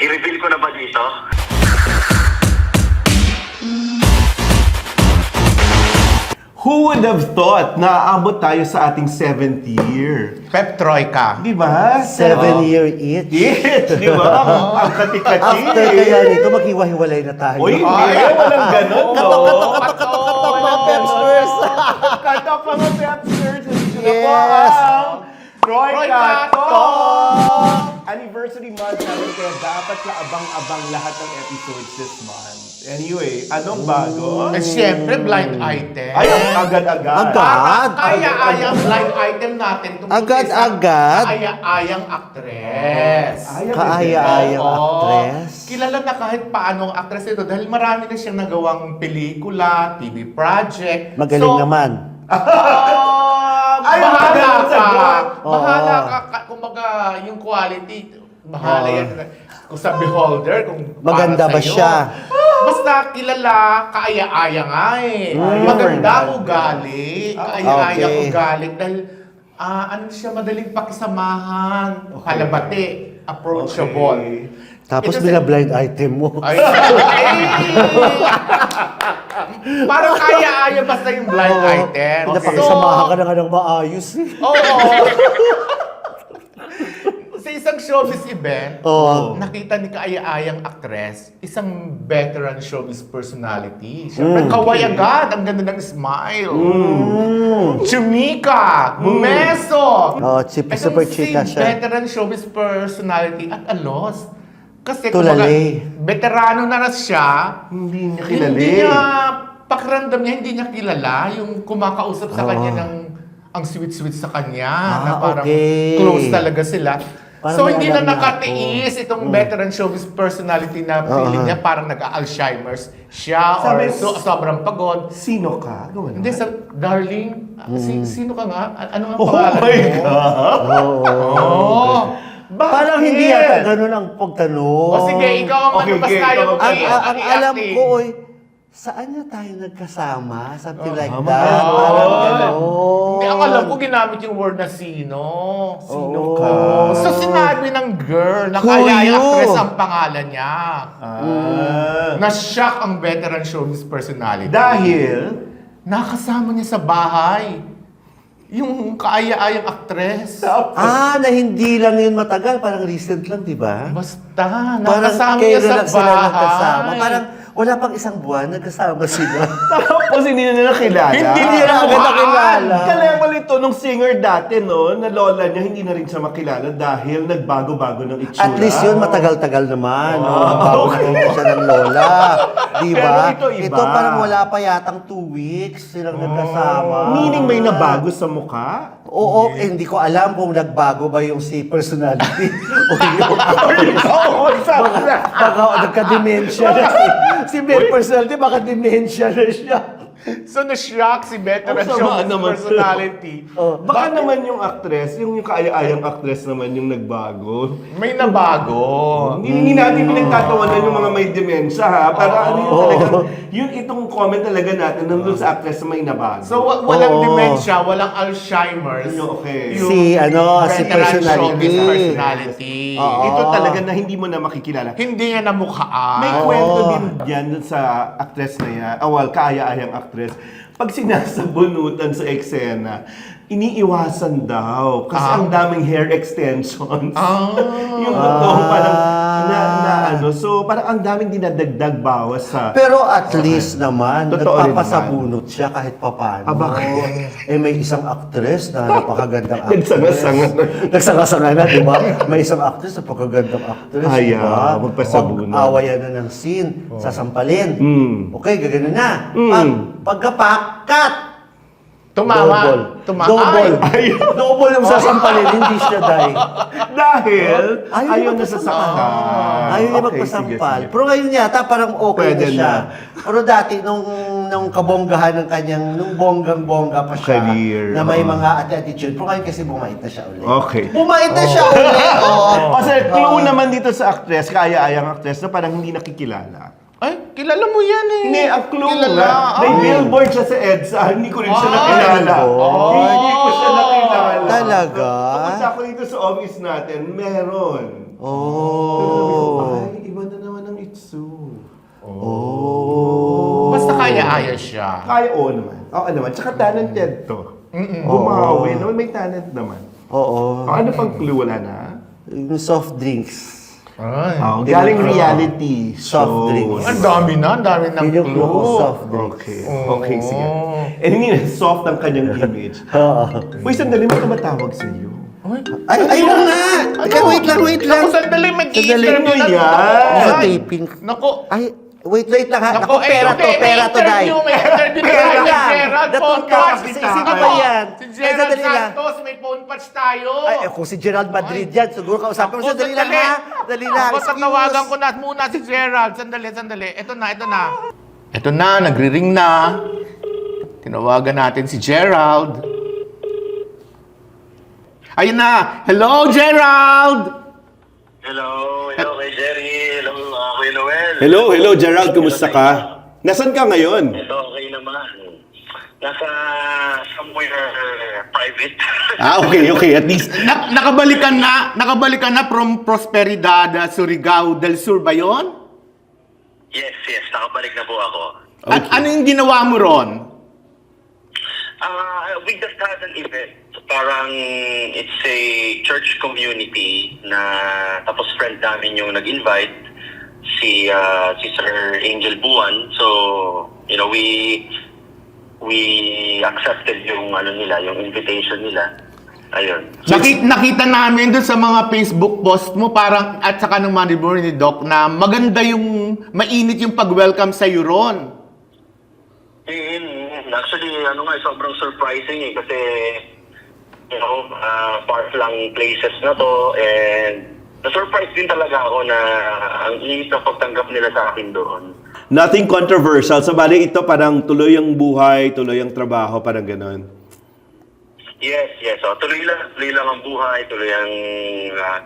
I-reveal ko na ba dito? Who would have thought na aabot tayo sa ating 7th year? Pep Troika. Di ba? 7-year each. Yes, di ba? Ang kati-kati. After kaya nito, maghiwa-hiwalay na tayo. Uy, hindi. Walang ganon, no? Katok, mga Pepsters. Katok, mga Pepsters. Ito na po Yes. ang Troy Troika Katok! Anniversary month namin, kaya dapat na abang-abang lahat ng episodes this month. Anyway, anong bago? At syempre, blind item. Ay, ang agad-agad. Agad. Kaya-ayang blind item natin. tungkol Agad-agad. sa Kaya-ayang actress. Kaaya-ayang Oo. actress. Kilala na kahit paano ang actress ito dahil marami na siyang nagawang pelikula, TV project. Magaling naman. Ay, Bahala magaling ka. sagot. Bahala ka. Kumbaga, yung quality, bahala yan. Kung sa beholder, kung Maganda para ba sa'yo. siya? Basta kilala, kaaya-aya nga eh. Maganda ugali. Kaaya-aya Okay. ugali. Dahil, ano siya, madaling pakisamahan. Halabati. Approachable. Okay. Tapos Ito blind item mo. Ay, parang kaya-aya basta yung blind item. Pinapakisamahan ka na nga ng maayos. Oo. Sa isang showbiz event, Oo. nakita ni kaaya-ayang actress, isang veteran showbiz personality. Siyempre, kaway agad. Ang ganda ng smile. Chumika! Bumeso! Super chika si siya. veteran showbiz personality at alos. Kasi Tulali. veterano na siya. Hindi niya kilala. Hindi niya, pakiramdam niya, hindi niya kilala yung kumakausap sa kanya ng ang sweet-sweet sa kanya. Na parang okay. close talaga sila. Parang So may hindi na alam na nakatiis itong veteran showbiz personality na feeling niya parang nag-Alzheimer's siya or sobrang pagod. Sino ka? Gawa Hindi, sa darling, sino ka nga? Ano ang Oh pangalan my mo? God! Oo. Parang hindi yata ganun ang pagtanong. O sige, ikaw ang Okay, ano basta okay, yung ikaw Ang alam i-acting. ko, saan na tayo nagkasama? Something like tama. that. Parang gano'n. Hindi, ang alam ko ginamit yung word na sino. Sino Oo. ka? So sinabi ng girl na Who kaya you? yung actress ang pangalan niya. Ah. Na-shock ang veteran showbiz personality. Dahil, nakasama niya sa bahay. Yung kaaya-ayang actress. Na hindi lang yun matagal. Parang recent lang, di ba? Basta, Parang nakasama niya kailan sa lang sila nagkasama. bahay. Parang wala pang isang buwan, nagkasama sila. tapos hindi na nila kilala. Hindi Hindi na agad nakilala. Ka-level ito nung singer dati, no? Na lola niya, hindi na rin siya makilala dahil nagbago-bago ng itsura. At least yun, matagal-tagal naman. Bago na siya ng lola. Di ba? Pero ito iba. Parang wala pa yatang 2 weeks silang nagkasama. Meaning may nabago sa mukha? Oo, hindi ko alam kung nagbago ba yung si personality o yung Oo, sabi na. baka nagka-dementia na si Mel personality, baka dementia na siya. So, na-shock si veteran Ang sama showbiz naman. personality. Baka naman yung actress, yung kaaya-ayang actress naman yung nagbago. May nabago. Hindi natin pinagtatawanan yung mga may demensya, ha? Pero ano yun talaga, yun itong comment talaga natin nandun sa actress na may nabago. So, walang Oo. dementia, walang Alzheimer's. Okay. Yung Si, si veteran personality. showbiz personality. Oo. Ito talaga na hindi mo na makikilala. Hindi niya namukhaan. May kwento din yan dun sa actress na yan, kaaya-ayang actress. Pag sinasabunutan sa eksena, iniiwasan daw kasi ang daming hair extensions. Yung totoo parang so parang ang daming dinadagdag bawas sa Pero at least naman, Totoo rin nagpapasabunot siya kahit papano. bakit? May isang actress na napakagandang actress. Nagsanga-sanga na. Nagsanga-sanga na, di ba? May isang actress, napakagandang actress. Ay, di ba? magpasabunot. Awayan na ng scene, sasampalin. Okay, gagano na. Pagkapakat! Tumawa. Double. Double yung sasampalin, hindi siya dahil. Dahil ayaw na magpasampal. sasaktan. Ayaw niya Okay, magpasampal. sige. Pero ngayon yata parang okay Pwede na siya. na. Pero dati, nung kabonggahan ng kanyang, nung bonggang-bongga pa siya, Career, na may oo. mga attitude. Pero ngayon kasi bumait na siya ulit. Okay. Bumait na siya ulit! Oo. Kasi clue naman dito sa actress, kaaya-ayang actress na parang hindi nakikilala. Ay, kilala mo yan eh. Hindi, ang clue Kilala. nga. May Ay. billboard siya sa EDSA. Hindi ko rin siya Ay, nakilala. billboard. Hindi ko siya nakilala. Talaga? Pupunta ako dito sa office natin, meron. Oh. Ay, iba na naman ang itsu. Oh. Basta kaya-aya siya. Kaya, oo naman. Oo naman. Tsaka talented to. Bumawi naman, may talent naman. Oo. Ano pang clue? Wala na? Yung soft drinks. Ay. Oh, galing reality Soft shows. drinks. Ang dami ng Yun yung clue ko, clue. soft drinks. Okay. Okay, sige. And hindi na soft ang kanyang image. Oo. Uy, sandali mo tumatawag sa iyo. Ay, ayun na nga! Teka, wait lang. Naku, sandali, mag-i-interview Sandali, na. yan. Sa taping. Naku. Ay, wait lang ha. Naku, Naku, pera to, pera to, Day. May interview Pera tayo kay lang. Gerald Natungkol Podcast. kasi sino ba yan? Si Ay, Gerald sandali lang. Santos, may phone patch tayo. Ay, kung si Gerald Madrid yan, siguro kausapin mo. Ako, Sandali lang ha. Dali lang. Ako, tatawagan ko na muna si Gerald. Sandali. Ito na. Ito na, nagri-ring na. Tinawagan natin si Gerald. Ayun na. Hello, Gerald! Hello kay Jerry. Hello, Kuya Noel. Hello, Gerald. Kumusta ka? Nasaan ka ngayon? Ito, okay naman. Nasa somewhere private. Okay. At least, Nakabalikan na from Prosperidad, Surigao del Sur ba yun? yes, nakabalik na po ako. At ano yung ginawa mo ron? We just had an event. Parang it's a church community na tapos friend namin yung nag-invite si Sir Angel Buwan. So, we accepted yung yung invitation nila. Ayun. Nakita namin doon sa mga Facebook post mo parang at saka ng Manibor ni Doc na maganda yung mainit yung pag-welcome sa iyo ron. Actually, sobrang surprising kasi park lang places na to and na-surprise din talaga ako na ang init na pagtanggap nila sa akin doon. nothing controversial. So, bali ito parang tuloy ang buhay, tuloy ang trabaho, parang ganon. Yes. So, tuloy lang ang buhay, tuloy ang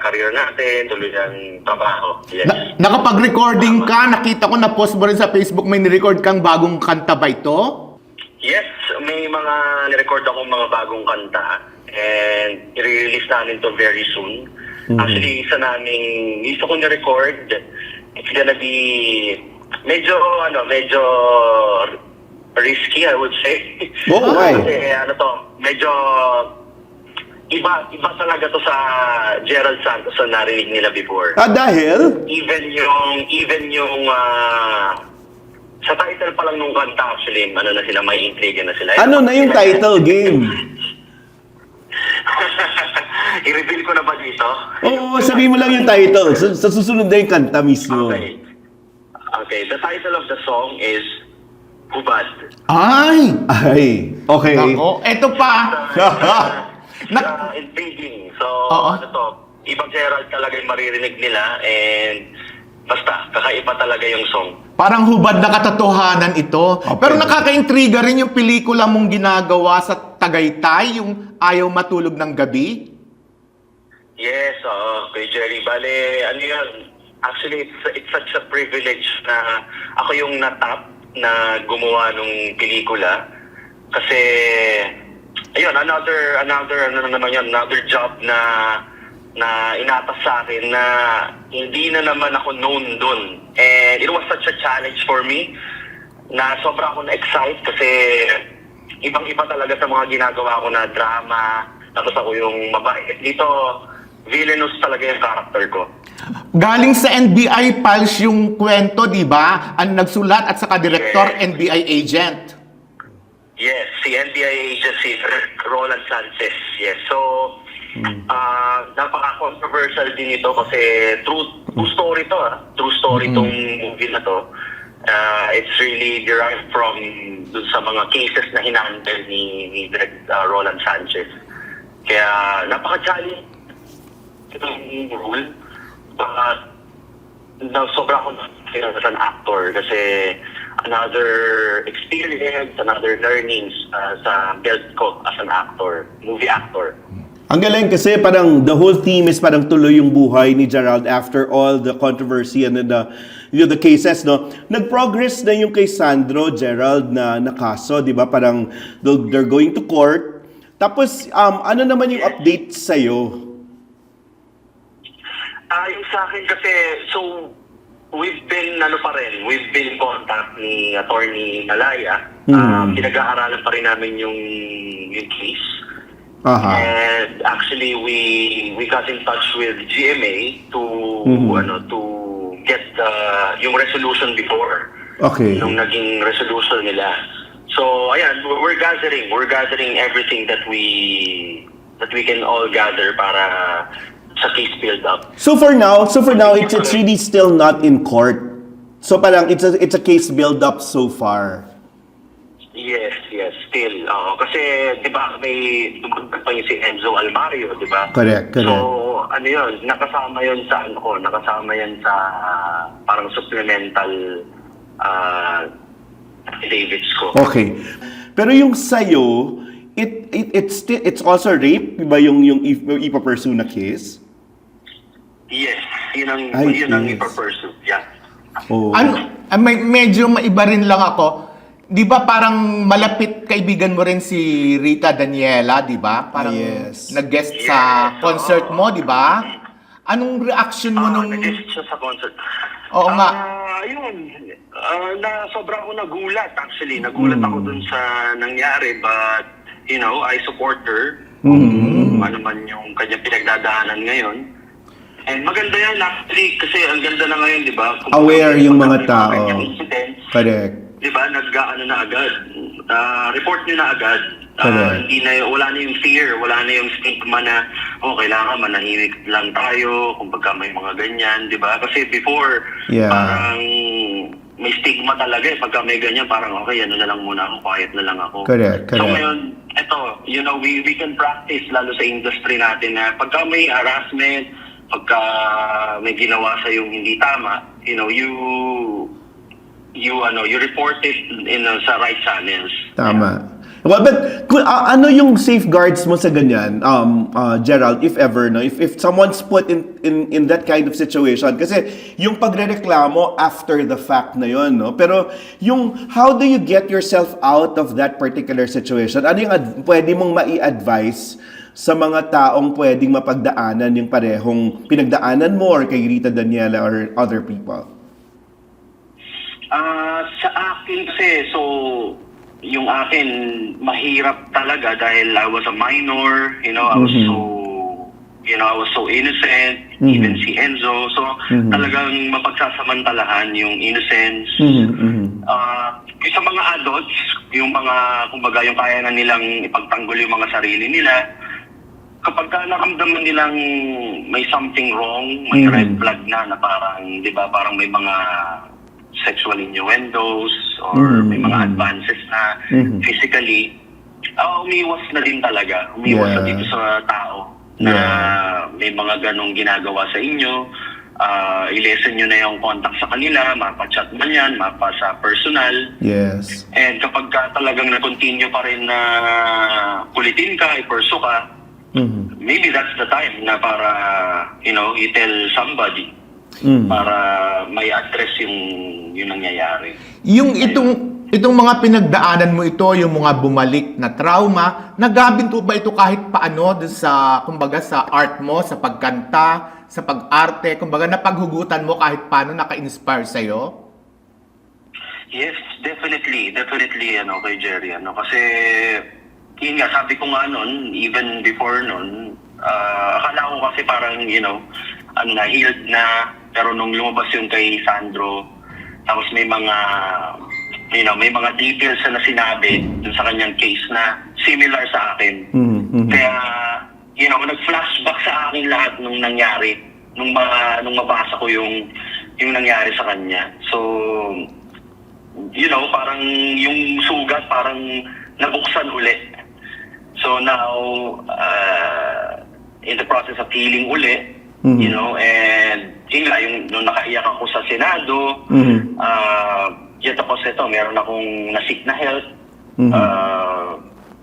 career natin, tuloy ang trabaho. Yes. Nakapag-recording ka, nakita ko na post mo rin sa Facebook may ni-record kang bagong kanta ba ito? Yes, may mga nirecord akong mga bagong kanta and i-release namin to very soon. Actually, isa naming gusto ko ni-record. It's gonna be medyo risky, I would say. Oh, why? Kasi medyo iba talaga to sa Gerald Santos na narinig nila before. Dahil? Even yung sa title pa lang nung kanta actually, may intrigue na sila. Ano na yung title game? I-reveal ko na ba dito? Oo, sabihin mo lang yung title. Sa susunod na yung kanta mismo. Okay, the title of the song is Hubad. Ay! Okay. Nako, eto pa. Intriguing. So, Oo. ibang Gerald talaga yung maririnig nila and basta, kakaiba talaga yung song. Parang hubad na katotohanan ito. Okay. Pero nakaka-intriga rin yung pelikula mong ginagawa sa Tagaytay, yung Ayaw Matulog ng Gabi. Yes, kay Jerry. Bale, yun? Actually, it's such a privilege na ako yung natap na gumawa nung pelikula. Kasi, ayun, another job na inatas sa akin na hindi na naman ako known dun. And it was such a challenge for me na sobra ako na-excite kasi ibang-iba talaga sa mga ginagawa ko na drama. Tapos ako yung mabait. Dito, villainous talaga yung character ko. Galing sa NBI Pulse yung kwento, di ba? Ang nagsulat at saka director, Yes. NBI agent. Yes, si NBI agency, Roland Sanchez. Yes, so napaka-controversial din ito kasi true story to. True story tong movie na to. It's really derived from dun sa mga cases na hinandle ni Direct Roland Sanchez. Kaya napaka-challenge itong role. Sobra ako as an actor kasi another experience, another learnings sa belt ko as an actor, movie actor. Ang galing kasi parang the whole theme is parang tuloy yung buhay ni Gerald after all the controversy and the cases, no? Nag-progress na yung kay Sandro, Gerald, na kaso, di ba? Parang they're going to court. Tapos, ano naman yung update sa'yo? Yung sa akin kasi, so, we've been in contact ni Attorney Malaya. Pinag-aaralan pa rin namin yung case. And actually, we got in touch with GMA to get yung resolution before. Okay. Nung naging resolution nila. So, ayan, we're gathering everything that we can all gather para sa case build up. So for now, it's really still not in court. So parang it's a case build up so far. Yes, still. Kasi, di ba, may dumagdag pa yung si Enzo Almario, di ba? Correct. So, ano yun, nakasama yun sa parang supplemental affidavits ko. Okay. Pero yung sa'yo, it's also rape, di ba yung ipa-pursue na case? Yes, yun ang yes. ipa-pursue. Yeah. Oh. Medyo maiba rin lang ako. Di ba parang malapit kaibigan mo rin si Rita Daniela, di ba? Parang Yes. nag-guest sa concert mo, di ba? Anong reaction mo nung... Nag-guest siya sa concert. Oo nga. Sobrang ako nagulat actually. Nagulat ako dun sa nangyari, but I support her. Kung ano man yung kanyang pinagdadaanan ngayon. And maganda yan actually kasi ang ganda na ngayon, di ba? Aware yung mga tao. Incidents, Correct. di ba? Nag-ano na agad. Report nyo na agad. Correct. Wala na yung fear, wala na yung stigma na, kailangan manahimik lang tayo kung pagka may mga ganyan, di ba? Kasi before, parang may stigma talaga eh. Pagka may ganyan, parang okay, ano na lang muna ako, quiet na lang ako. Correct. So ngayon, we can practice lalo sa industry natin na pagka may harassment, pagka may ginawa sa yung hindi tama, you report it sa right channels. Tama. Well, but ano yung safeguards mo sa ganyan, Gerald, if ever, no? If someone's put in that kind of situation, kasi yung pagrereklamo after the fact na yon, no? Pero yung how do you get yourself out of that particular situation? Ano yung pwede mong mai-advise sa mga taong pwedeng mapagdaanan yung parehong pinagdaanan mo or kay Rita Daniela or other people? Sa akin kasi, yung akin, mahirap talaga dahil I was a minor, I was so innocent, even si Enzo. So, talagang mapagsasamantalahan yung innocence. Sa mga adults, yung mga, kumbaga, yung kaya na nilang ipagtanggol yung mga sarili nila, kapag naramdaman nilang may something wrong, may red flag na parang, di ba, parang may mga sexual innuendos or may mga advances na physically, umiwas na din talaga. Umiwas na dito sa tao na may mga ganong ginagawa sa inyo. I-lessen nyo na yung contact sa kanila, mapa-chat man yan, mapa sa personal. Yes. And kapag talagang na-continue pa rin na kulitin ka, i-pursue ka, maybe that's the time na para, you tell somebody para may address yung nangyayari. Yung itong mga pinagdaanan mo ito, yung mga bumalik na trauma, nagabinto ba ito kahit paano sa, kumbaga, sa art mo, sa pagkanta, sa pag-arte, kumbaga napaghugutan mo kahit paano naka-inspire sa'yo? Yes, definitely, kay Jerry, kasi yun nga, sabi ko nga nun, even before nun, akala ko kasi parang, healed na, pero nung lumabas yun kay Sandro, tapos may mga details na sinabi dun sa kanyang case na similar sa akin. Kaya, nag-flashback sa akin lahat nung nangyari, nung mabasa ko yung nangyari sa kanya. So, parang yung sugat, parang nabuksan ulit. So now, in the process of healing uli, and nung nakaiyak ako sa Senado, tapos ito, meron akong na-sick na health.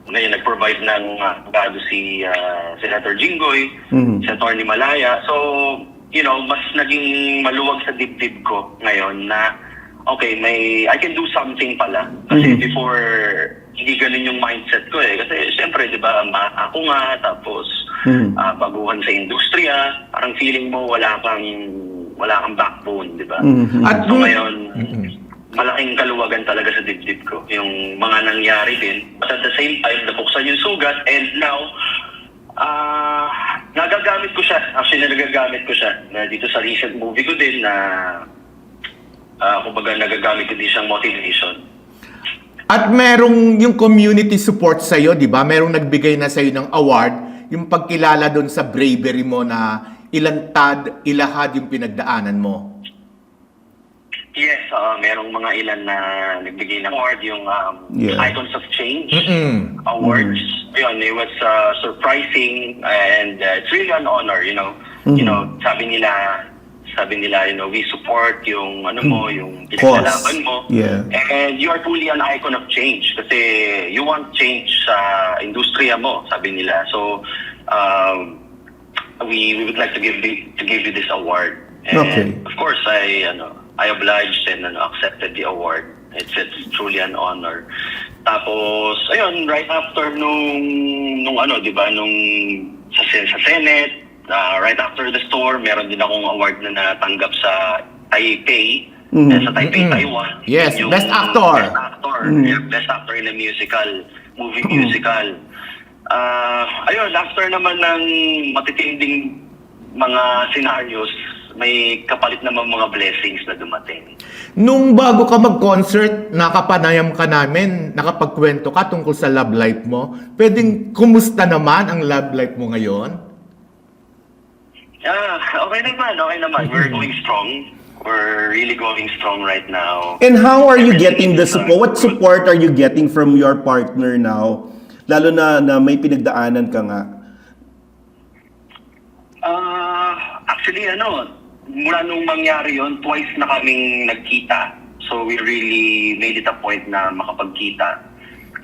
Ngayon, nag-provide ng abogado si Senator Jinggoy, si Attorney Malaya. So, mas naging maluwag sa dibdib ko ngayon na, okay, I can do something pala. Kasi before, hindi ganun yung mindset ko eh. Kasi siyempre, di ba, ako nga, tapos baguhan sa industriya, parang feeling mo wala kang backbone, di ba? At So ngayon, malaking kaluwagan talaga sa dibdib ko. Yung mga nangyari din. But at the same time, nabuksan yung sugat and now, nagagamit ko siya. Actually, nagagamit ko siya. Dito sa recent movie ko din na kumbaga nagagamit ko din siyang motivation. At merong yung community support sa'yo, di ba? Merong nagbigay na sa'yo ng award, yung pagkilala doon sa bravery mo na ilantad, ilahad yung pinagdaanan mo. Yes, merong mga ilan na nagbigay ng award, yung Icons of Change awards. Yun, it was surprising and it's really an honor, sabi nila, we support yung yung pinaglalaban mo. Yeah. And you are truly an icon of change kasi you want change sa industriya mo, sabi nila. So, we would like to give you this award. And Okay. of course, I obliged and accepted the award. It's truly an honor. Tapos, ayun, right after nung di ba, nung sa Senate, right after the store, meron din akong award na natanggap sa Taipei, sa Taipei, Taiwan. Yes, Yung Best Actor. Best Actor. Yeah, Best Actor in a movie musical. Ayun, after naman ng matitinding mga scenarios, may kapalit naman mga blessings na dumating. Nung bago ka mag-concert, nakapanayam ka namin, nakapagkwento ka tungkol sa love life mo. Pwedeng kumusta naman ang love life mo ngayon? Okay naman. We're going strong. We're really going strong right now. And how are you getting the support? What support are you getting from your partner now? Lalo na may pinagdaanan ka nga. Actually, mula nung mangyari yon, twice na kaming nagkita. So we really made it a point na makapagkita.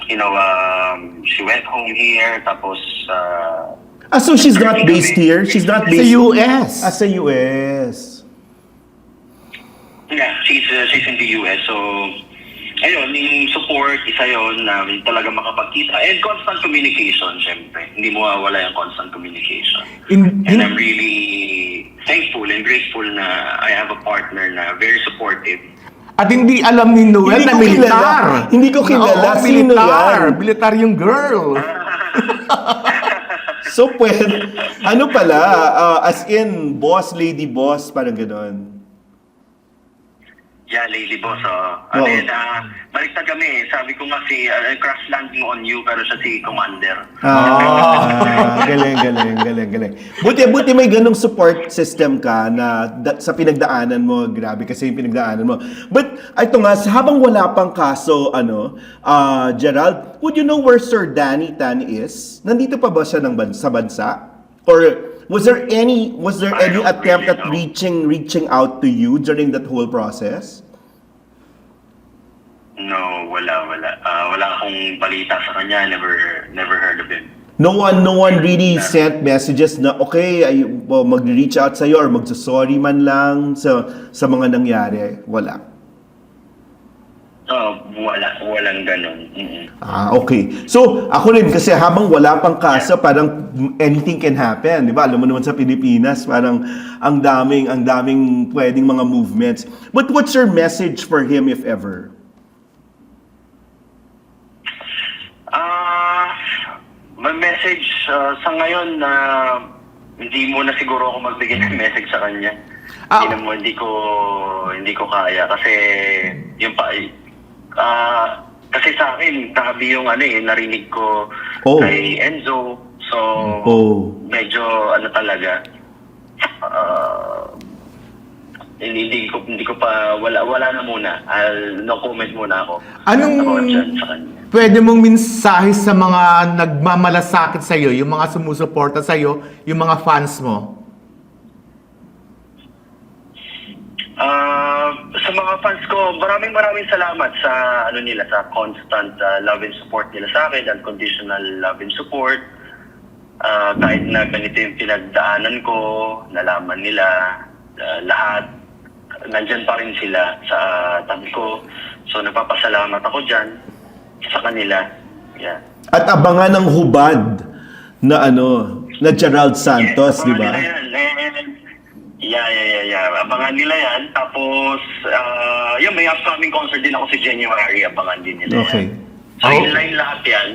She went home here, tapos So she's not based here? She's not Sa based US. Sa US. yeah, she's in the US. So ayun, yung support, isa yun na talaga makapagkita. And constant communication, syempre. Hindi mo mawawala yung constant communication. And I'm really thankful and grateful na I have a partner na very supportive. At hindi alam ni Noel na militar. Hindi ko kilala. Oo, Sino militar. yan? Militar yung girl. So, pala, as in, boss, lady boss, parang ganon. Yeah, Lady Boss. Oo. Baliktad kami. Sabi ko nga crash landing on you, pero siya si Commander. Galing. Buti may ganong support system ka na sa pinagdaanan mo. Grabe kasi yung pinagdaanan mo. But, ito nga, habang wala pang kaso, Gerald, would you know where Sir Danny Tan is? Nandito pa ba siya sa bansa? Or was there any don't attempt really at know. reaching out to you during that whole process? No, wala. Wala akong balita sa kanya. Never heard of him. No one really sent messages na okay, mag-reach out sa'yo or magsasorry man lang sa mga nangyari. Wala. Walang ganun. Okay. So, ako rin kasi habang wala pang kaso, parang anything can happen, di ba? Alam mo naman sa Pilipinas, parang ang daming pwedeng mga movements. But what's your message for him if ever? My message sa ngayon na hindi mo na siguro ako magbigay ng message sa kanya. Hindi ko kaya kasi yung kasi sa akin tabi yung narinig ko kay Enzo. So medyo talaga hindi ko pa wala na muna. No comment muna ako. Anong dyan sa kanya. pwede mong mensahe sa mga nagmamalasakit sa iyo, yung mga sumusuporta sa iyo, yung mga fans mo? Sa mga fans ko, maraming salamat sa sa constant love and support nila sa akin, unconditional love and support. Kahit na ganito yung pinagdaanan ko, nalaman nila lahat, nandyan pa rin sila sa tabi ko. So nagpapasalamat ako dyan sa kanila. Yeah. At abangan ng hubad na na Gerald Santos, di ba? Abangan nila yan. Yeah. Abangan nila yan. Tapos, may upcoming concert din ako sa January. Abangan din nila Okay. yan. So, inline lahat yan.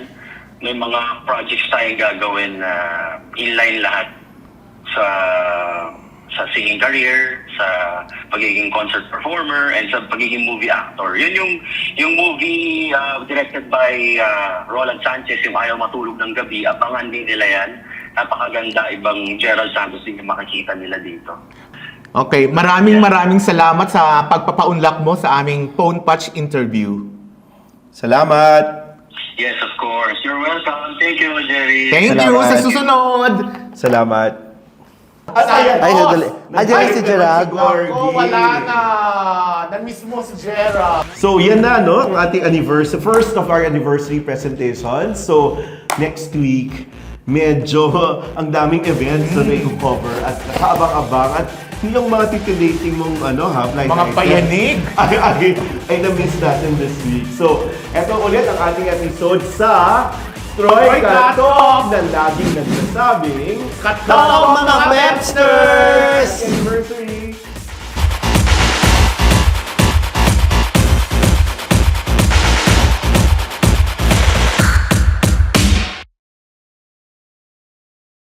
May mga projects tayong gagawin na inline lahat sa singing career, sa pagiging concert performer, and sa pagiging movie actor. Yun yung movie directed by Roland Sanchez, yung Ayaw Matulog ng Gabi. Abangan din nila yan. Napakaganda, ibang Gerald Santos din yung makikita nila dito. Okay, maraming salamat sa pagpapaunlak mo sa aming phone patch interview. Salamat! Yes, of course. You're welcome. Thank you, Jerry. Thank you Salamat. sa susunod. Salamat! At Ay, nadali. Ay, si Gerald. Ako, wala na. Na-miss mo si Gerald. So, yan na, ang ating anniversary, first of our anniversary presentation. So, next week, medyo ang daming events na may cover at kaabang-abang at yung mga titillating mong blind Mga item payanig. ay na-miss natin this week. So, eto ulit ang ating episode sa Troy Katok na laging nagsasabing Katok, mga Websters!